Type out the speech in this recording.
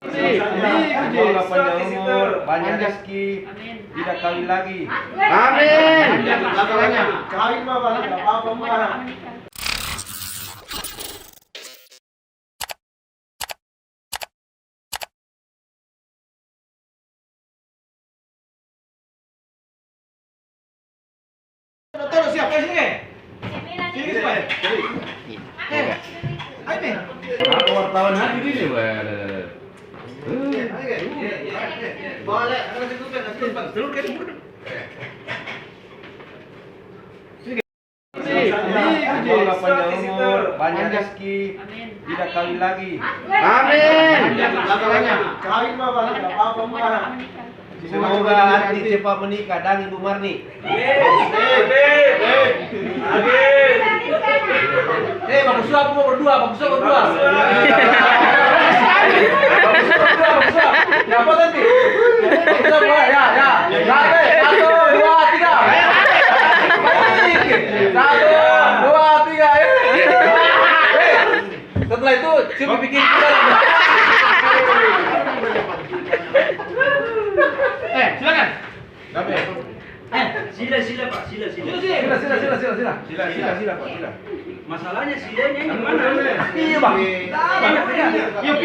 Semoga panjang umur, banyak rezeki, tidak kawin lagi. Amin. Kawin mah Bang, enggak apa-apa mah. Terus siap ke sini. Sini Pak. Ayo nih. Wartawan hari ini, Bang. Boleh, Bang. Semoga panjang umur, banyak rezeki, tidak kawin lagi. Amin. Kawin mah Bang, enggak apa-apa mah. Semoga Arti cepat menikah dan Ibu Marni. Bagus lah, berdua. Ya apa nanti? Ya. 1, 2, 3. 1, 2, 3. Setelah itu coba bikin silakan. Sila Pak, sila. Sila Pak. Masalahnya silanya gimana? Iya Bang. Yuk,